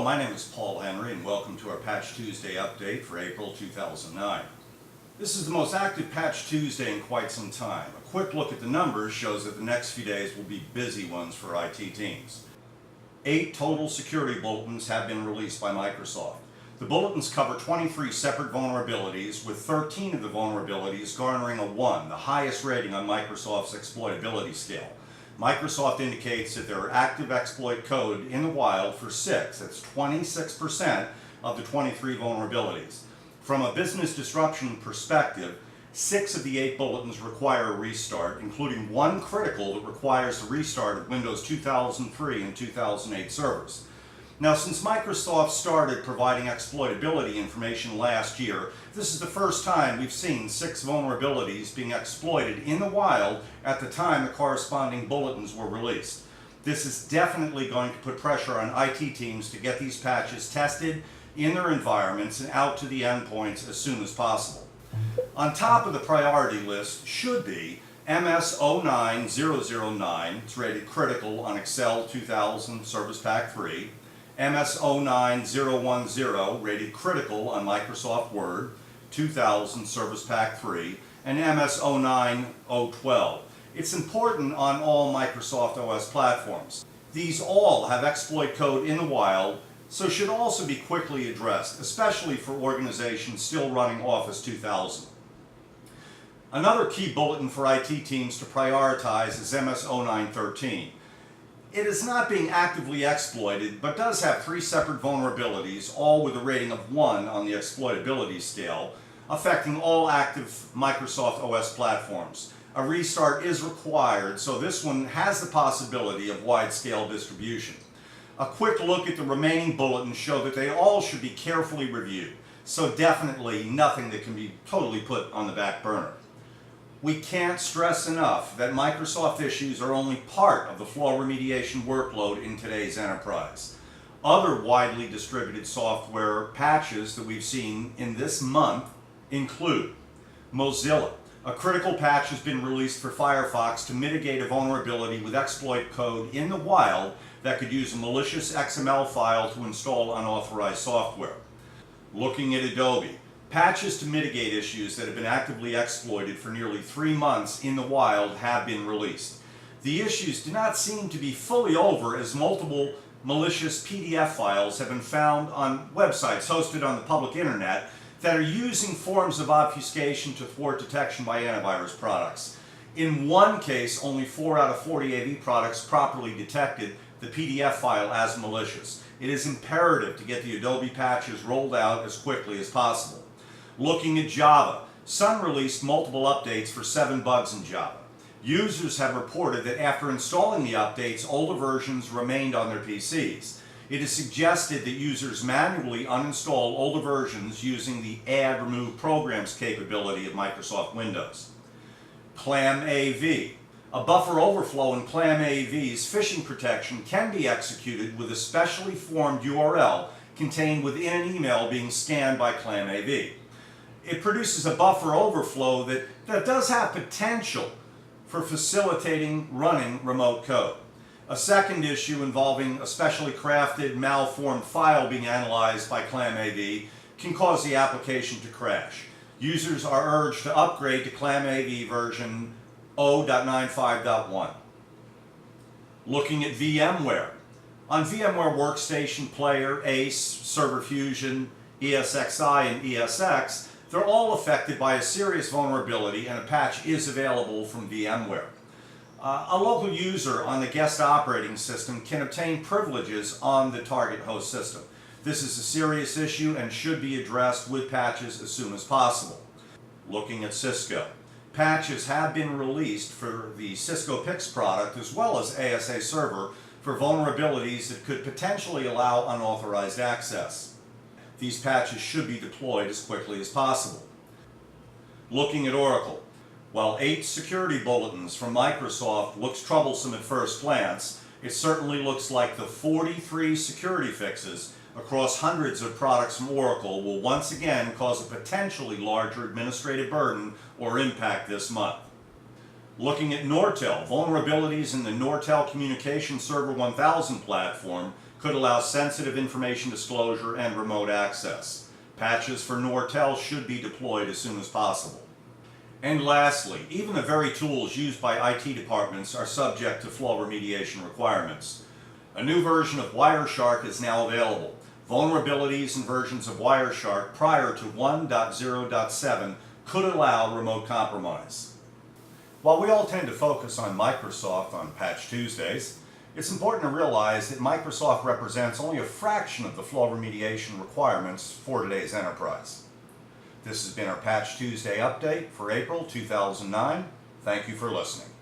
my name is Paul Henry and welcome to our Patch Tuesday update for April 2009. This is the most active Patch Tuesday in quite some time. A quick look at the numbers shows that the next few days will be busy ones for IT teams. 8 total security bulletins have been released by Microsoft. The bulletins cover 23 separate vulnerabilities, with 13 of the vulnerabilities garnering a 1, the highest rating on Microsoft's exploitability scale. Microsoft indicates that there are active exploit code in the wild for 6. That's 26% of the 23 vulnerabilities. From a business disruption perspective, 6 of the 8 bulletins require a restart, including 1 critical that requires the restart of Windows 2003 and 2008 servers. Now, since Microsoft started providing exploitability information last year, this is the first time we've seen 6 vulnerabilities being exploited in the wild at the time the corresponding bulletins were released. This is definitely going to put pressure on IT teams to get these patches tested in their environments and out to the endpoints as soon as possible. On top of the priority list should be MS09-009, it's rated critical on Excel 2000 Service Pack 3, MS09-010, rated critical on Microsoft Word 2000 Service Pack 3, and MS09-012. It's important on all Microsoft OS platforms. These all have exploit code in the wild, so should also be quickly addressed, especially for organizations still running Office 2000. Another key bulletin for IT teams to prioritize is MS09-13. It is not being actively exploited, but does have 3 separate vulnerabilities, all with a rating of 1 on the exploitability scale, affecting all active Microsoft OS platforms. A restart is required, so this one has the possibility of wide-scale distribution. A quick look at the remaining bulletins show that they all should be carefully reviewed, so definitely nothing that can be totally put on the back burner. We can't stress enough that Microsoft issues are only part of the flaw remediation workload in today's enterprise. Other widely distributed software patches that we've seen in this month include Mozilla. A critical patch has been released for Firefox to mitigate a vulnerability with exploit code in the wild that could use a malicious XML file to install unauthorized software. Looking at Adobe. Patches to mitigate issues that have been actively exploited for nearly 3 months in the wild have been released. The issues do not seem to be fully over, as multiple malicious PDF files have been found on websites hosted on the public internet that are using forms of obfuscation to thwart detection by antivirus products. In one case, only 4 out of 40 AV products properly detected the PDF file as malicious. It is imperative to get the Adobe patches rolled out as quickly as possible. Looking at Java, Sun released multiple updates for 7 bugs in Java. Users have reported that after installing the updates, older versions remained on their PCs. It is suggested that users manually uninstall older versions using the Add Remove Programs capability of Microsoft Windows. ClamAV. A buffer overflow in ClamAV's phishing protection can be executed with a specially formed URL contained within an email being scanned by ClamAV. It produces a buffer overflow that does have potential for facilitating running remote code. A second issue involving a specially crafted, malformed file being analyzed by ClamAV can cause the application to crash. Users are urged to upgrade to ClamAV version 0.95.1. Looking at VMware. On VMware Workstation Player, ACE, Server Fusion, ESXi, and ESX, they're all affected by a serious vulnerability, and a patch is available from VMware. A local user on the guest operating system can obtain privileges on the target host system. This is a serious issue and should be addressed with patches as soon as possible. Looking at Cisco. Patches have been released for the Cisco Pix product as well as ASA Server for vulnerabilities that could potentially allow unauthorized access. These patches should be deployed as quickly as possible. Looking at Oracle. While 8 security bulletins from Microsoft looks troublesome at first glance, it certainly looks like the 43 security fixes across hundreds of products from Oracle will once again cause a potentially larger administrative burden or impact this month. Looking at Nortel, vulnerabilities in the Nortel Communication Server 1000 platform could allow sensitive information disclosure and remote access. Patches for Nortel should be deployed as soon as possible. And lastly, even the very tools used by IT departments are subject to flaw remediation requirements. A new version of Wireshark is now available. Vulnerabilities in versions of Wireshark prior to 1.0.7 could allow remote compromise. While we all tend to focus on Microsoft on Patch Tuesdays, it's important to realize that Microsoft represents only a fraction of the flaw remediation requirements for today's enterprise. This has been our Patch Tuesday update for April 2009. Thank you for listening.